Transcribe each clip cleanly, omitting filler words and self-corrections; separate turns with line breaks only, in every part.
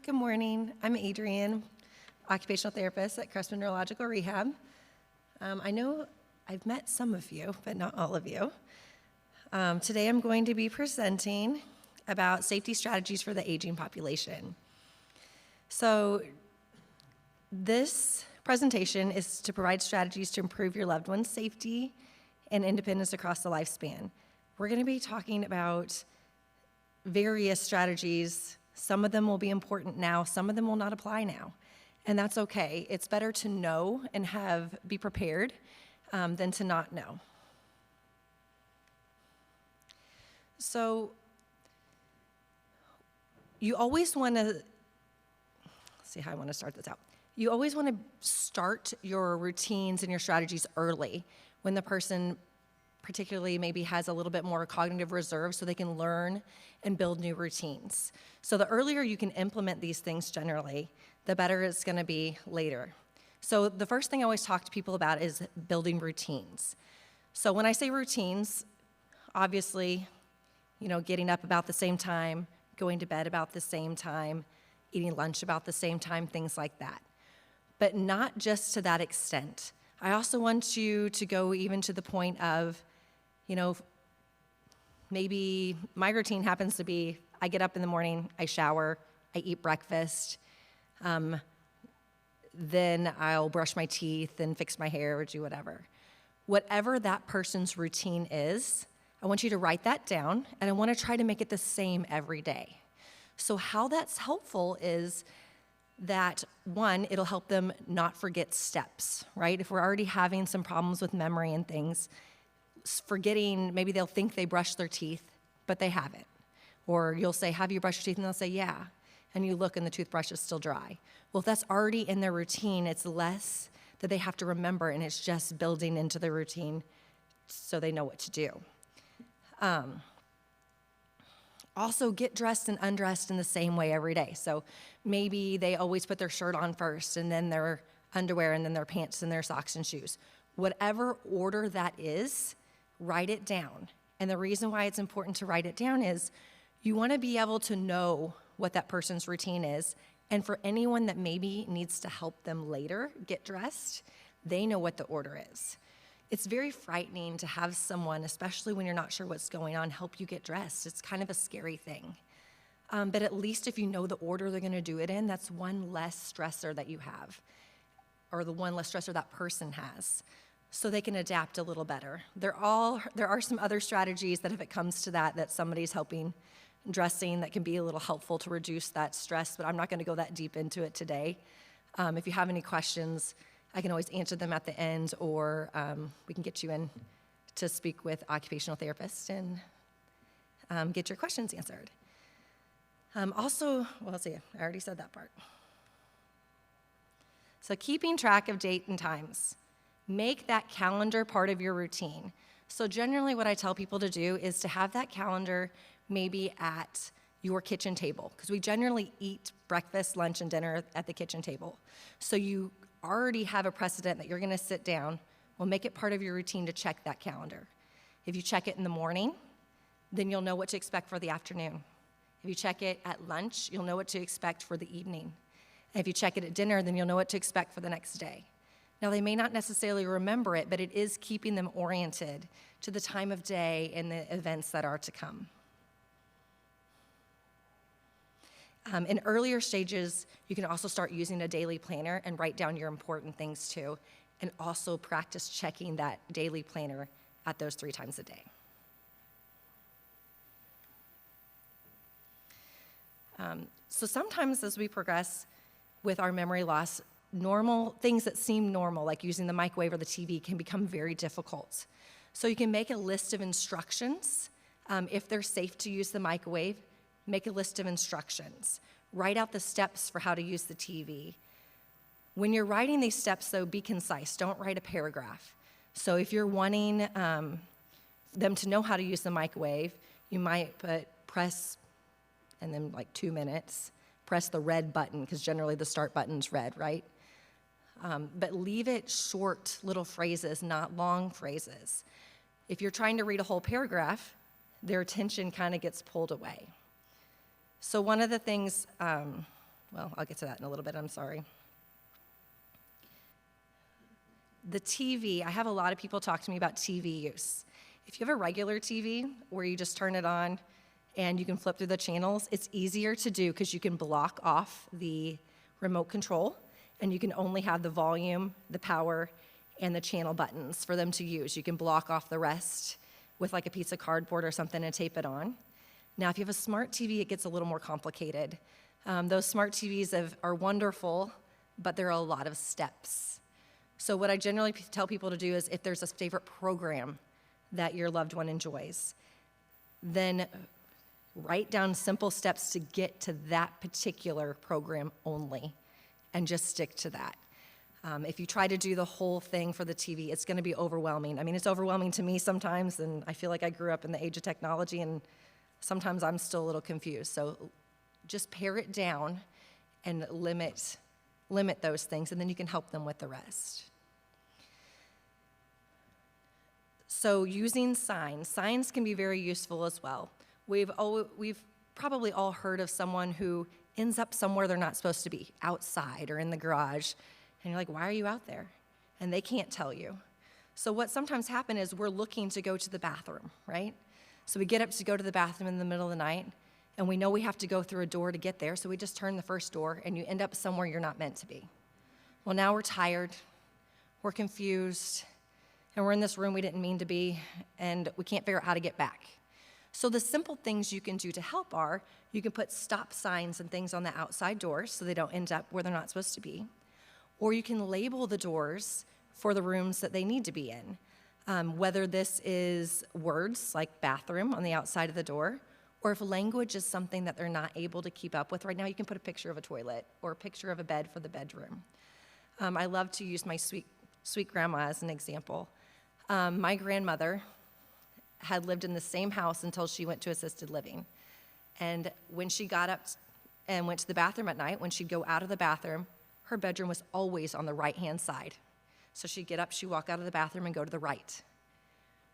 Good morning. I'm Adrienne, occupational therapist at Cressman Neurological Rehab. I know I've met some of you, but not all of you. Today I'm going to be presenting about safety strategies for the aging population. So this presentation is to provide strategies to improve your loved one's safety and independence across the lifespan. We're going to be talking about various strategies. Some of them will be important now, some of them will not apply now, and that's okay. It's better to know and be prepared than to not know. So you always want to, let's see how I want to start this out. You always want to start your routines and your strategies early when the person particularly maybe has a little bit more cognitive reserve so they can learn and build new routines. So the earlier you can implement these things generally, the better it's going to be later. So the first thing I always talk to people about is building routines. So when I say routines, obviously, getting up about the same time, going to bed about the same time, eating lunch about the same time, things like that. But not just to that extent. I also want you to go even to the point of, maybe my routine happens to be I get up in the morning, I shower, I eat breakfast, then I'll brush my teeth and fix my hair or do whatever. Whatever that person's routine is, I want you to write that down, and I want to try to make it the same every day. So how that's helpful is that, one, it'll help them not forget steps, right? If we're already having some problems with memory and things, forgetting, maybe they'll think they brushed their teeth, but they haven't. Or you'll say, have you brushed your teeth? And they'll say, yeah. And you look and the toothbrush is still dry. Well, if that's already in their routine, it's less that they have to remember, and it's just building into the routine so they know what to do. Also, get dressed and undressed in the same way every day. So maybe they always put their shirt on first, and then their underwear, and then their pants, and their socks and shoes. Whatever order that is, write it down. And the reason why it's important to write it down is you want to be able to know what that person's routine is. And for anyone that maybe needs to help them later get dressed, they know what the order is. It's very frightening to have someone, especially when you're not sure what's going on, help you get dressed. It's kind of a scary thing. But at least if you know the order they're going to do it in, that's one less stressor that you have, or the one less stressor that person has, so they can adapt a little better. There are some other strategies that if it comes to that somebody's helping dressing that can be a little helpful to reduce that stress, but I'm not going to go that deep into it today. If you have any questions, I can always answer them at the end, or we can get you in to speak with occupational therapists and get your questions answered. Also, well, let's see, I already said that part. So keeping track of date and times. Make that calendar part of your routine. So generally what I tell people to do is to have that calendar maybe at your kitchen table, because we generally eat breakfast, lunch, and dinner at the kitchen table. So you already have a precedent that you're going to sit down. Well, make it part of your routine to check that calendar. If you check it in the morning, then you'll know what to expect for the afternoon. If you check it at lunch, you'll know what to expect for the evening. And if you check it at dinner, then you'll know what to expect for the next day. Now, they may not necessarily remember it, but it is keeping them oriented to the time of day and the events that are to come. In earlier stages, you can also start using a daily planner and write down your important things too, and also practice checking that daily planner at those 3 times a day. So sometimes as we progress with our memory loss, normal things that seem normal, like using the microwave or the TV, can become very difficult. So you can make a list of instructions. If they're safe to use the microwave, make a list of instructions. Write out the steps for how to use the TV. When you're writing these steps, though, be concise. Don't write a paragraph. So if you're wanting them to know how to use the microwave, you might put press, and then like 2 minutes, press the red button, because generally the start button's red, right? But leave it short little phrases, not long phrases. If you're trying to read a whole paragraph, their attention kind of gets pulled away. So one of the things Well, I'll get to that in a little bit, I'm sorry. The TV, I have a lot of people talk to me about TV use. If you have a regular TV where you just turn it on and you can flip through the channels, it's easier to do because you can block off the remote control and you can only have the volume, the power, and the channel buttons for them to use. You can block off the rest with like a piece of cardboard or something and tape it on. Now, if you have a smart TV, it gets a little more complicated. Those smart TVs are wonderful, but there are a lot of steps. So what I generally tell people to do is if there's a favorite program that your loved one enjoys, then write down simple steps to get to that particular program only and just stick to that. If you try to do the whole thing for the TV, it's going to be overwhelming. I mean, it's overwhelming to me sometimes, and I feel like I grew up in the age of technology, and sometimes I'm still a little confused. So just pare it down and limit those things, and then you can help them with the rest. So using signs can be very useful as well. We've probably all heard of someone who ends up somewhere they're not supposed to be, outside or in the garage, and you're like, why are you out there? And they can't tell you. So what sometimes happens is we're looking to go to the bathroom, right? So we get up to go to the bathroom in the middle of the night, and we know we have to go through a door to get there, so we just turn the first door, and you end up somewhere you're not meant to be. Well, now we're tired, we're confused, and we're in this room we didn't mean to be, and we can't figure out how to get back. So the simple things you can do to help are, you can put stop signs and things on the outside doors so they don't end up where they're not supposed to be. Or you can label the doors for the rooms that they need to be in. Whether this is words like bathroom on the outside of the door, or if language is something that they're not able to keep up with. Right now you can put a picture of a toilet or a picture of a bed for the bedroom. I love to use my sweet grandma as an example. My grandmother had lived in the same house until she went to assisted living. And when she got up and went to the bathroom at night, when she'd go out of the bathroom, her bedroom was always on the right-hand side. So she'd get up, she'd walk out of the bathroom and go to the right.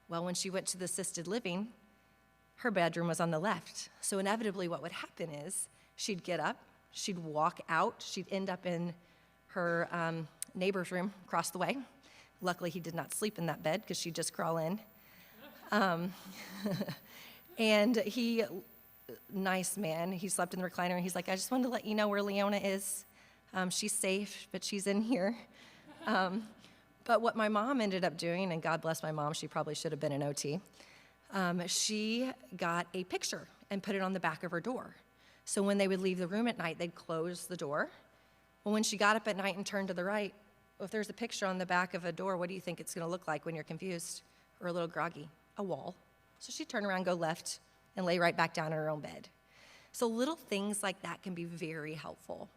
Well, when she went to the assisted living, her bedroom was on the left. So inevitably what would happen is she'd get up, she'd walk out, she'd end up in her neighbor's room across the way. Luckily, he did not sleep in that bed because she'd just crawl in. And he, nice man, he slept in the recliner, and he's like, I just wanted to let you know where Leona is. She's safe, but she's in here. But what my mom ended up doing, and God bless my mom, she probably should have been an OT, she got a picture and put it on the back of her door. So when they would leave the room at night, they'd close the door. Well, when she got up at night and turned to the right, if there's a picture on the back of a door, what do you think it's going to look like when you're confused or a little groggy? A wall. So she'd turn around, go left, and lay right back down in her own bed. So little things like that can be very helpful.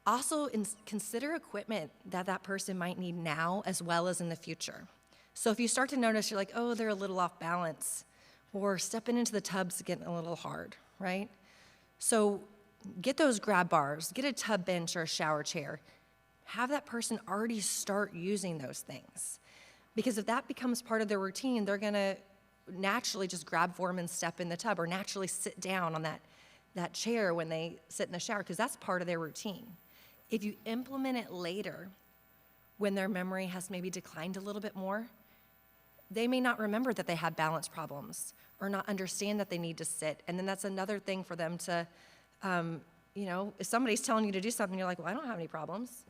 Also, consider equipment that person might need now as well as in the future. So if you start to notice, you're like, oh, they're a little off balance, or stepping into the tub's getting a little hard, right? So get those grab bars, get a tub bench or a shower chair. Have that person already start using those things. Because if that becomes part of their routine, they're gonna naturally just grab for them and step in the tub, or naturally sit down on that chair when they sit in the shower, because that's part of their routine. If you implement it later, when their memory has maybe declined a little bit more, they may not remember that they have balance problems or not understand that they need to sit. And then that's another thing for them to, if somebody's telling you to do something, you're like, well, I don't have any problems.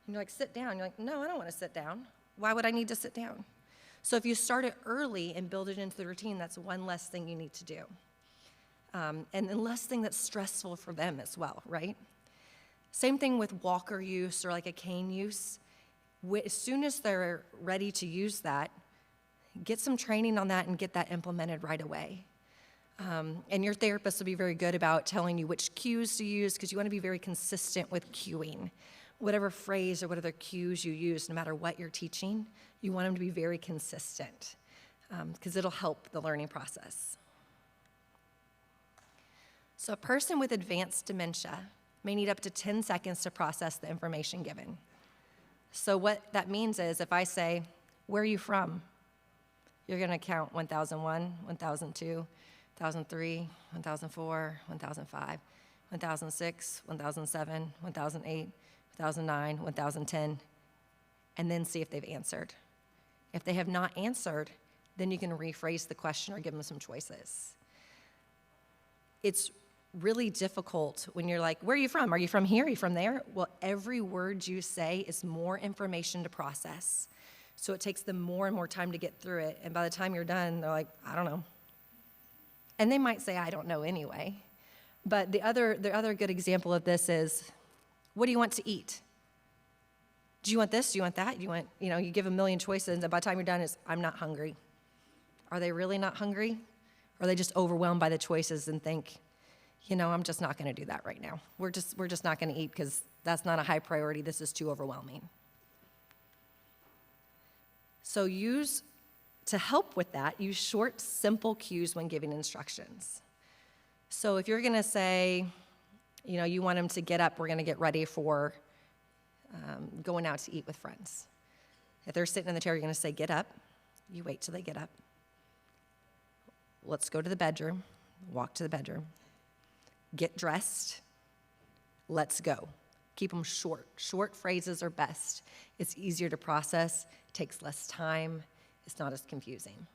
And you're like, sit down. You're like, no, I don't want to sit down. Why would I need to sit down? So if you start it early and build it into the routine, that's one less thing you need to do. And then less thing that's stressful for them as well, right? Same thing with walker use or like a cane use. As soon as they're ready to use that, get some training on that and get that implemented right away. And your therapist will be very good about telling you which cues to use, because you want to be very consistent with cueing. Whatever phrase or whatever cues you use, no matter what you're teaching, you want them to be very consistent, because it'll help the learning process. So a person with advanced dementia may need up to 10 seconds to process the information given. So what that means is if I say, where are you from? You're gonna count 1001, 1002, 1003, 1004, 1005, 1006, 1007, 1008, 1009, 1010, and then see if they've answered. If they have not answered, then you can rephrase the question or give them some choices. It's really difficult when you're like, where are you from? Are you from here? Are you from there? Well, every word you say is more information to process. So it takes them more and more time to get through it. And by the time you're done, they're like, I don't know. And they might say, I don't know anyway. But the other good example of this is, what do you want to eat? Do you want this? Do you want that? You give a million choices, and by the time you're done, it's, I'm not hungry. Are they really not hungry? Or are they just overwhelmed by the choices and think, I'm just not going to do that right now. We're just not going to eat because that's not a high priority. This is too overwhelming. So to help with that, use short, simple cues when giving instructions. So if you're going to say, you want them to get up, we're going to get ready for going out to eat with friends. If they're sitting in the chair, you're going to say, get up. You wait till they get up. Let's go to the bedroom. Walk to the bedroom. Get dressed. Let's go. Keep them short. Short phrases are best. It's easier to process, takes less time, it's not as confusing.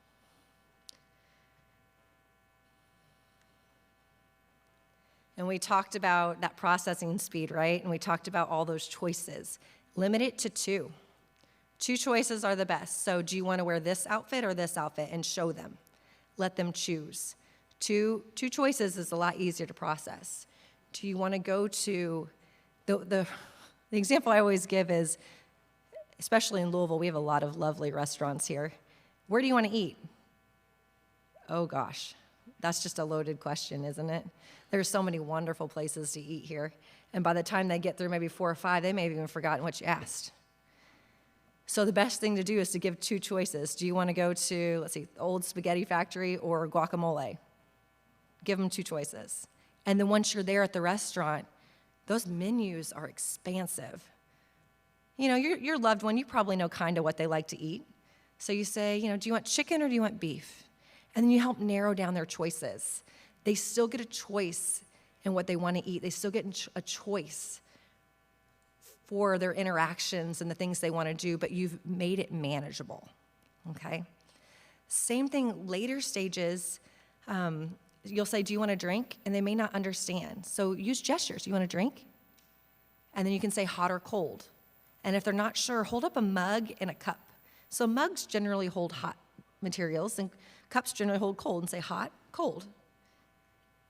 And we talked about that processing speed, right? And we talked about all those choices. Limit it to 2. 2 choices are the best. So do you want to wear this outfit or this outfit? And show them. Let them choose. Two choices is a lot easier to process. Do you want to go to, the example I always give is, especially in Louisville, we have a lot of lovely restaurants here. Where do you want to eat? Oh gosh, that's just a loaded question, isn't it? There's so many wonderful places to eat here. And by the time they get through maybe 4 or 5, they may have even forgotten what you asked. So the best thing to do is to give 2 choices. Do you want to go to, Old Spaghetti Factory or Guacamole? Give them 2 choices. And then once you're there at the restaurant, those menus are expansive. Your loved one, you probably know kind of what they like to eat. So you say, do you want chicken or do you want beef? And then you help narrow down their choices. They still get a choice in what they want to eat. They still get a choice for their interactions and the things they want to do, but you've made it manageable, okay? Same thing, later stages, you'll say, do you want a drink? And they may not understand. So use gestures. You want a drink? And then you can say hot or cold. And if they're not sure, hold up a mug and a cup. So mugs generally hold hot materials, and cups generally hold cold, and say hot, cold.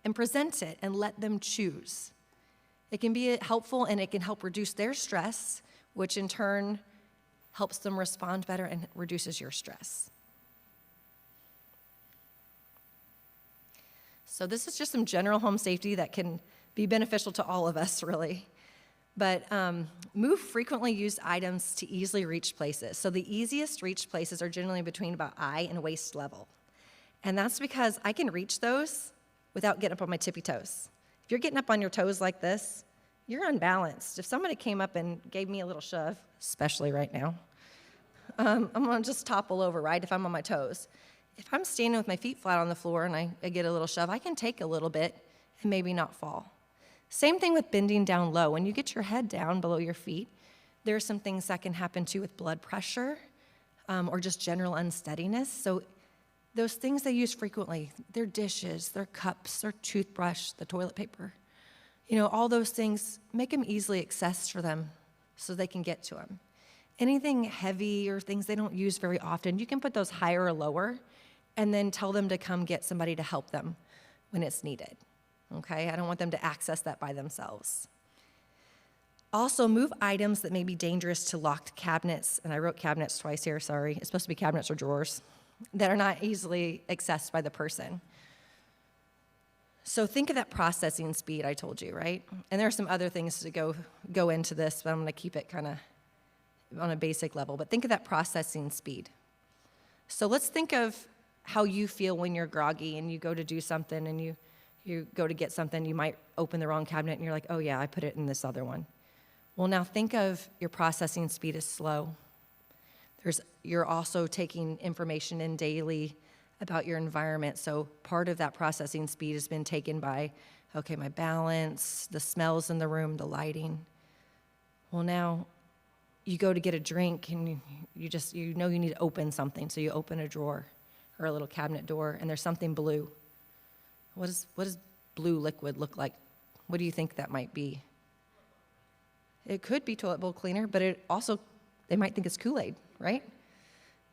And present it and let them choose. It can be helpful, and it can help reduce their stress, which in turn helps them respond better and reduces your stress. So this is just some general home safety that can be beneficial to all of us, really. But move frequently used items to easily reach places. So the easiest reach places are generally between about eye and waist level. And that's because I can reach those without getting up on my tippy toes. If you're getting up on your toes like this, you're unbalanced. If somebody came up and gave me a little shove, especially right now, I'm going to just topple over, right, if I'm on my toes. If I'm standing with my feet flat on the floor and I get a little shove, I can take a little bit and maybe not fall. Same thing with bending down low. When you get your head down below your feet, there are some things that can happen too with blood pressure or just general unsteadiness. So those things they use frequently, their dishes, their cups, their toothbrush, the toilet paper, all those things, make them easily accessed for them so they can get to them. Anything heavy or things they don't use very often, you can put those higher or lower and then tell them to come get somebody to help them when it's needed. Okay, I don't want them to access that by themselves. Also, move items that may be dangerous to locked cabinets, and I wrote cabinets twice here, sorry. It's supposed to be cabinets or drawers, that are not easily accessed by the person. So think of that processing speed I told you, right? And there are some other things to go into this, but I'm gonna keep it kind of on a basic level. But think of that processing speed. So let's think of how you feel when you're groggy and you go to do something and you go to get something, you might open the wrong cabinet and you're like, oh yeah, I put it in this other one. Well, now think of your processing speed is slow. You're also taking information in daily about your environment. So part of that processing speed has been taken by, okay, my balance, the smells in the room, the lighting. Well, now you go to get a drink and you know you need to open something. So you open a drawer or a little cabinet door and there's something blue. What does blue liquid look like? What do you think that might be? It could be toilet bowl cleaner, but they might think it's Kool-Aid, right?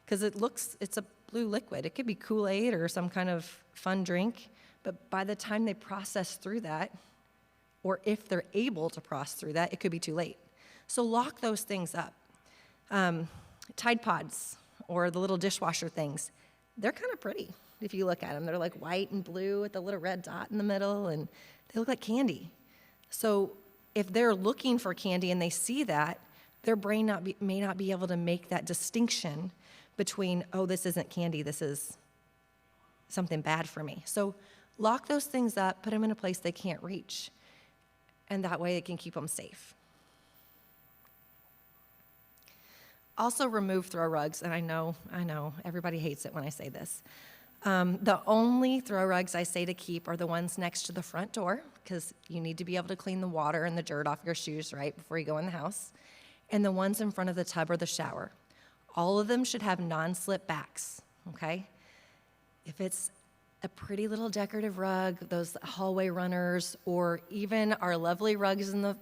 Because it's a blue liquid. It could be Kool-Aid or some kind of fun drink, but by the time they process through that, or if they're able to process through that, it could be too late. So lock those things up. Tide Pods or the little dishwasher things, they're kind of pretty if you look at them. They're like white and blue with a little red dot in the middle, and they look like candy. So if they're looking for candy and they see that, their brain may not be able to make that distinction between, oh, this isn't candy, this is something bad for me. So lock those things up, put them in a place they can't reach, and that way it can keep them safe. Also remove throw rugs, and I know, everybody hates it when I say this. The only throw rugs I say to keep are the ones next to the front door, because you need to be able to clean the water and the dirt off your shoes, right, before you go in the house, and the ones in front of the tub or the shower. All of them should have non-slip backs, okay? If it's a pretty little decorative rug, those hallway runners, or even our lovely rugs in the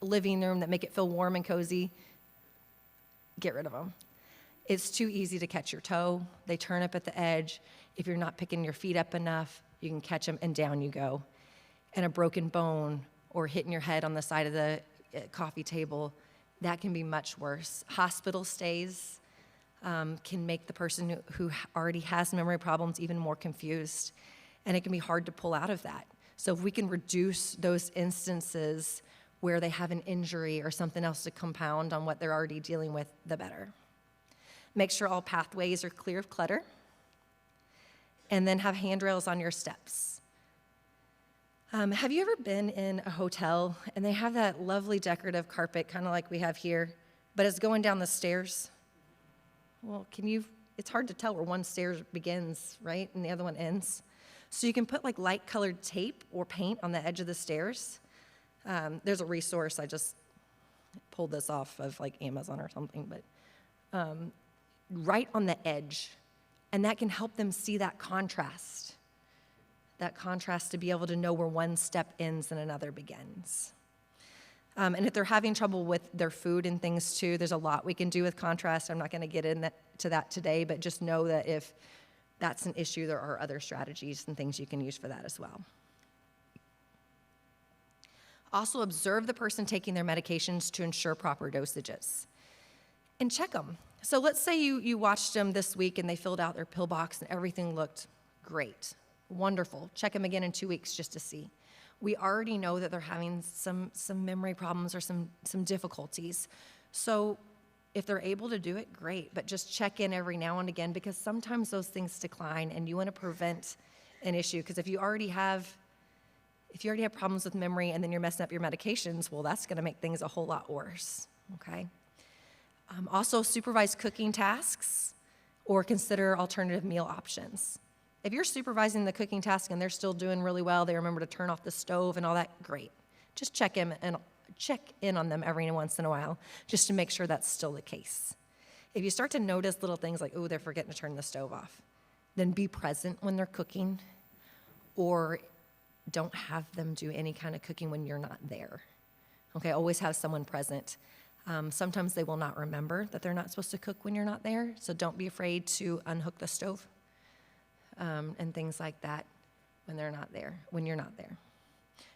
living room that make it feel warm and cozy, get rid of them. It's too easy to catch your toe. They turn up at the edge. If you're not picking your feet up enough, you can catch them and down you go. And a broken bone or hitting your head on the side of the coffee table, that can be much worse. Hospital stays can make the person who already has memory problems even more confused, and it can be hard to pull out of that. So if we can reduce those instances where they have an injury or something else to compound on what they're already dealing with, the better. Make sure all pathways are clear of clutter, and then have handrails on your steps. Have you ever been in a hotel and they have that lovely decorative carpet, kind of like we have here, but it's going down the stairs? Well, it's hard to tell where one stair begins, right, and the other one ends. So you can put like light colored tape or paint on the edge of the stairs. There's a resource, I just pulled this off of like Amazon or something, but right on the edge, and that can help them see that contrast to be able to know where one step ends and another begins. And if they're having trouble with their food and things too, there's a lot we can do with contrast. I'm not going to get into that today, but just know that if that's an issue, there are other strategies and things you can use for that as well. Also, observe the person taking their medications to ensure proper dosages. And check them. So let's say you watched them this week and they filled out their pill box and everything looked great, wonderful. Check them again in 2 weeks just to see. We already know that they're having some memory problems or some difficulties. So if they're able to do it, great, but just check in every now and again, because sometimes those things decline and you want to prevent an issue. Because if you already have problems with memory and then you're messing up your medications, well, that's going to make things a whole lot worse, okay? Also, supervise cooking tasks or consider alternative meal options. If you're supervising the cooking task and they're still doing really well, they remember to turn off the stove and all that, great. Just check in on them every once in a while just to make sure that's still the case. If you start to notice little things like, oh, they're forgetting to turn the stove off, then be present when they're cooking, or don't have them do any kind of cooking when you're not there. Okay, always have someone present. Sometimes they will not remember that they're not supposed to cook when you're not there, so don't be afraid to unhook the stove and things like that when you're not there.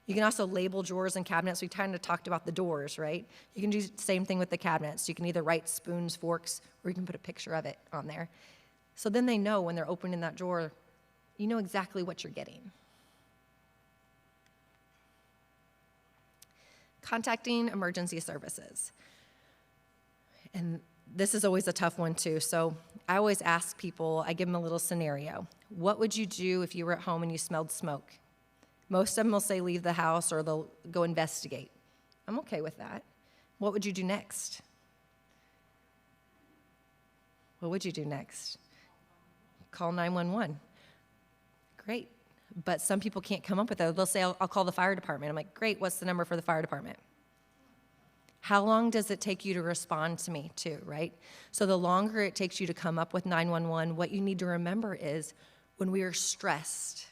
You can also label drawers and cabinets. We kind of talked about the doors, right? You can do the same thing with the cabinets. You can either write spoons, forks, or you can put a picture of it on there. So then they know when they're opening that drawer, you know exactly what you're getting. Contacting emergency services. And this is always a tough one too. So I always ask people, I give them a little scenario. What would you do if you were at home and you smelled smoke? Most of them will say leave the house or they'll go investigate. I'm okay with that. What would you do next? What would you do next? call 911. Great. But some people can't come up with that. They'll say, I'll call the fire department. I'm like, great, what's the number for the fire department? How long does it take you to respond to me too, right? So the longer it takes you to come up with 911, what you need to remember is when we are stressed,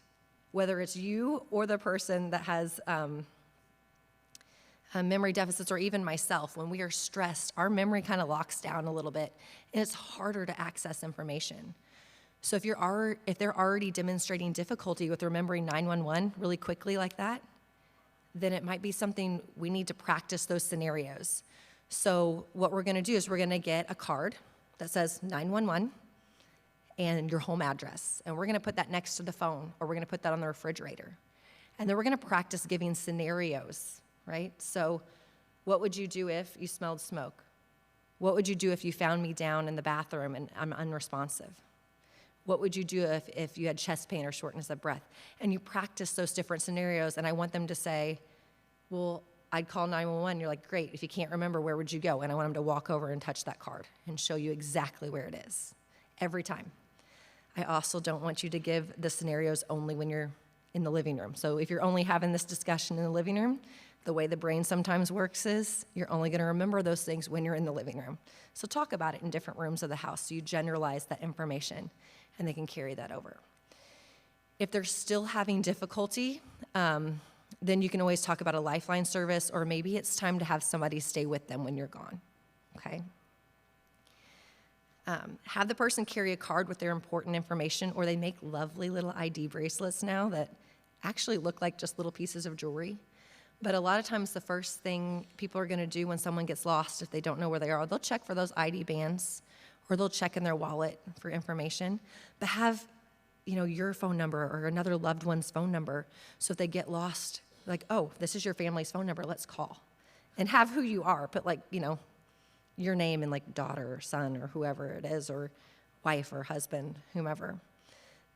whether it's you or the person that has memory deficits, or even myself, when we are stressed, our memory kind of locks down a little bit, and it's harder to access information. So if they're already demonstrating difficulty with remembering 911 really quickly like that, then it might be something we need to practice those scenarios. So what we're gonna do is we're gonna get a card that says 911 and your home address, and we're gonna put that next to the phone, or we're gonna put that on the refrigerator. And then we're gonna practice giving scenarios, right? So what would you do if you smelled smoke? What would you do if you found me down in the bathroom and I'm unresponsive? What would you do if you had chest pain or shortness of breath? And you practice those different scenarios, and I want them to say, well, I'd call 911. You're like, great. If you can't remember, where would you go? And I want them to walk over and touch that card and show you exactly where it is every time. I also don't want you to give the scenarios only when you're in the living room. So if you're only having this discussion in the living room, the way the brain sometimes works is you're only going to remember those things when you're in the living room. So talk about it in different rooms of the house so you generalize that information, and they can carry that over. If they're still having difficulty, then you can always talk about a lifeline service, or maybe it's time to have somebody stay with them when you're gone, okay? Have the person carry a card with their important information, or they make lovely little ID bracelets now that actually look like just little pieces of jewelry. But a lot of times the first thing people are gonna do when someone gets lost, if they don't know where they are, they'll check for those ID bands, or they'll check in their wallet for information. But have, your phone number or another loved one's phone number, so if they get lost, like, oh, this is your family's phone number, let's call. And have who you are, put your name and like daughter or son or whoever it is, or wife or husband, whomever.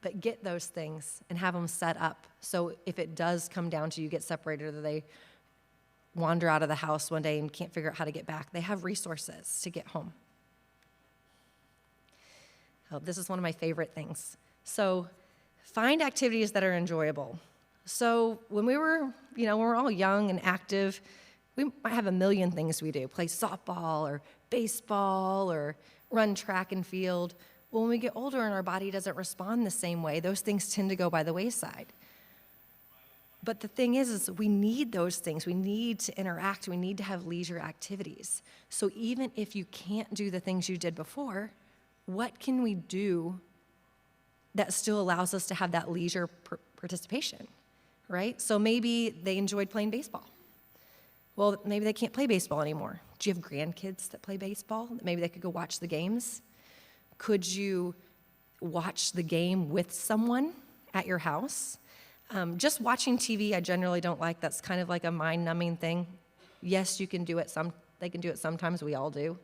But get those things and have them set up. So if it does come down to you get separated, or they wander out of the house one day and can't figure out how to get back, they have resources to get home. Oh, this is one of my favorite things. So find activities that are enjoyable. So when we were, when we're all young and active, we might have a million things we do, play softball or baseball or run track and field. Well, when we get older and our body doesn't respond the same way, those things tend to go by the wayside. But the thing is we need those things. We need to interact. We need to have leisure activities. So even if you can't do the things you did before, what can we do that still allows us to have that leisure participation, right? So maybe they enjoyed playing baseball. Well, maybe they can't play baseball anymore. Do you have grandkids that play baseball? Maybe they could go watch the games. Could you watch the game with someone at your house? Just watching TV, I generally don't like. That's kind of like a mind-numbing thing. Yes, you can do it. They can do it sometimes. We all do.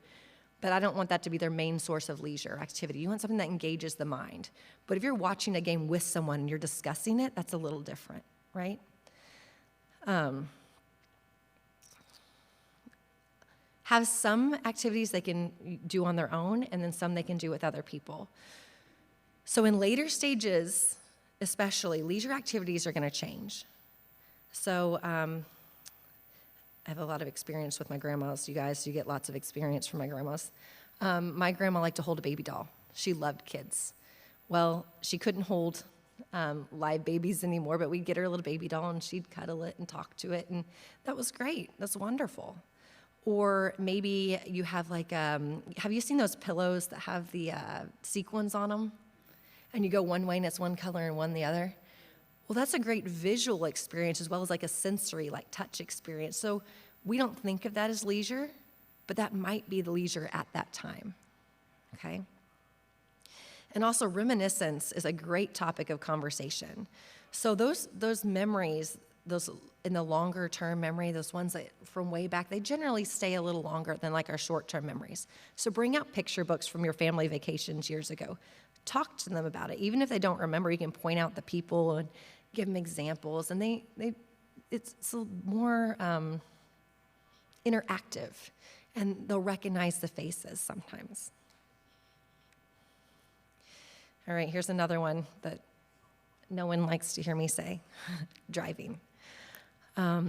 But I don't want that to be their main source of leisure activity. You want something that engages the mind. But if you're watching a game with someone and you're discussing it, that's a little different, right? Have some activities they can do on their own, and then some they can do with other people. So in later stages, especially, leisure activities are going to change. So I have a lot of experience with my grandmas, you guys. You get lots of experience from my grandmas. My grandma liked to hold a baby doll. She loved kids. Well, she couldn't hold live babies anymore, but we'd get her a little baby doll, and she'd cuddle it and talk to it, and that was great. That's wonderful. Or maybe you have have you seen those pillows that have the sequins on them? And you go one way and it's one color and one the other? Well, that's a great visual experience as well as like a sensory, like touch experience. So we don't think of that as leisure, but that might be the leisure at that time, okay? And also reminiscence is a great topic of conversation. So those memories, those in the longer term memory, those ones that from way back, they generally stay a little longer than like our short-term memories. So bring out picture books from your family vacations years ago. Talk to them about it. Even if they don't remember, you can point out the people and give them examples, and it's more interactive, and they'll recognize the faces sometimes. All right, here's another one that no one likes to hear me say, driving.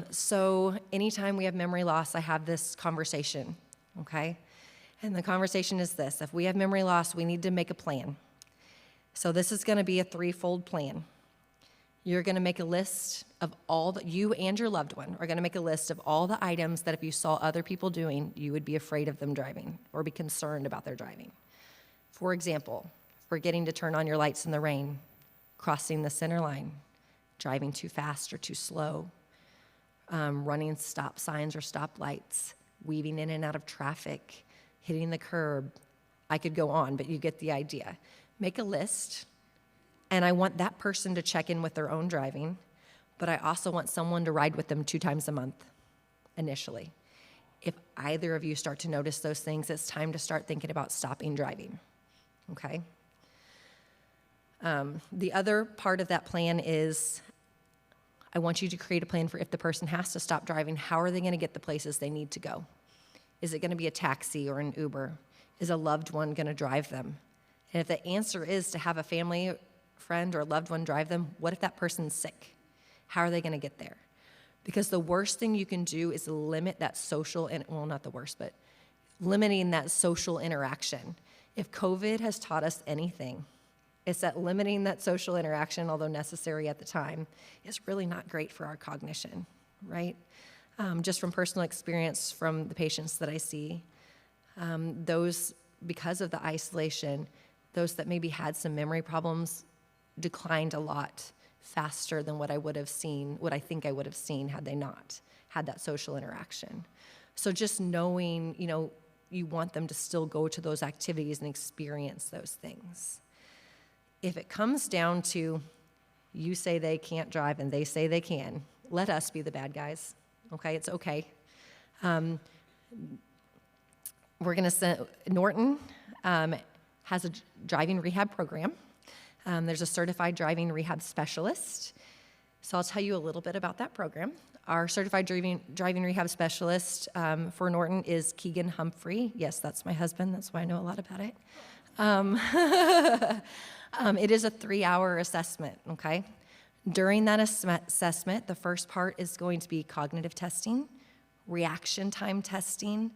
So anytime we have memory loss, I have this conversation, okay? And the conversation is this: if we have memory loss, we need to make a plan. So this is gonna be a threefold plan. You're gonna make a list of all that you and your loved one are gonna make a list of all the items that if you saw other people doing, you would be afraid of them driving or be concerned about their driving. For example, forgetting to turn on your lights in the rain, crossing the center line, driving too fast or too slow, running stop signs or stop lights, weaving in and out of traffic, hitting the curb. I could go on, but you get the idea. Make a list, and I want that person to check in with their own driving, but I also want someone to ride with them 2 times a month initially. If either of you start to notice those things, it's time to start thinking about stopping driving, okay? The other part of that plan is I want you to create a plan for if the person has to stop driving, how are they going to get the places they need to go? Is it going to be a taxi or an Uber? Is a loved one going to drive them? And if the answer is to have a family friend or a loved one drive them, what if that person's sick? How are they going to get there? Because the worst thing you can do is limit that social, and well, not the worst, but limiting that social interaction. If COVID has taught us anything, it's that limiting that social interaction, although necessary at the time, is really not great for our cognition, right? Just from personal experience from the patients that I see, those, because of the isolation, those that maybe had some memory problems declined a lot faster than what I would have seen, what I think I would have seen had they not had that social interaction. So just knowing, you want them to still go to those activities and experience those things. If it comes down to you say they can't drive and they say they can, let us be the bad guys, okay? It's okay. We're going to send, Norton has a driving rehab program. There's a certified driving rehab specialist. So I'll tell you a little bit about that program. Our certified driving rehab specialist for Norton is Adrienne Humphrey. Yes, that's my husband. That's why I know a lot about it. It is a 3-hour assessment, okay? During that assessment, the first part is going to be cognitive testing, reaction time testing,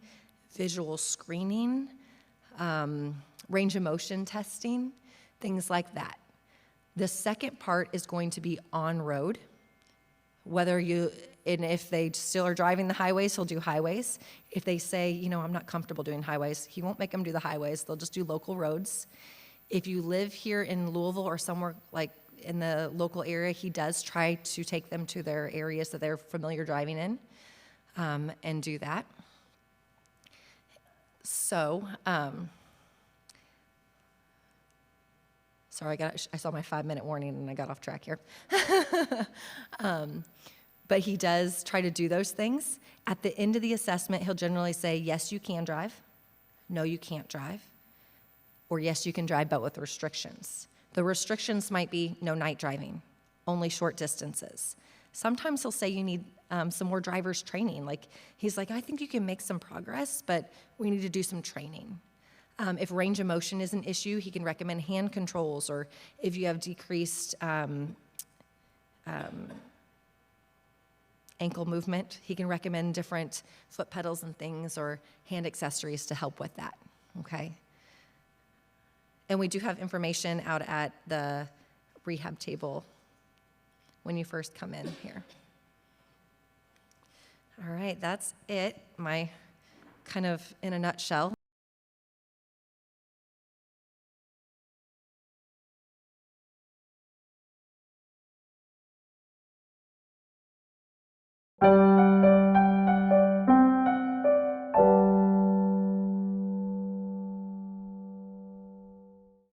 visual screening, range of motion testing, things like that. The second part is going to be on-road. And if they still are driving the highways, he'll do highways. If they say, I'm not comfortable doing highways, he won't make them do the highways. They'll just do local roads. If you live here in Louisville or somewhere like in the local area, he does try to take them to their areas that they're familiar driving in and do that. So, sorry, I saw my 5-minute warning and I got off track here. But he does try to do those things. At the end of the assessment, he'll generally say, yes, you can drive. No, you can't drive. Or yes, you can drive, but with restrictions. The restrictions might be no night driving, only short distances. Sometimes he'll say you need some more driver's training. He's like, I think you can make some progress, but we need to do some training. If range of motion is an issue, he can recommend hand controls, or if you have decreased ankle movement, he can recommend different foot pedals and things or hand accessories to help with that, okay? And we do have information out at the rehab table when you first come in here. All right, that's it, my kind of in a nutshell.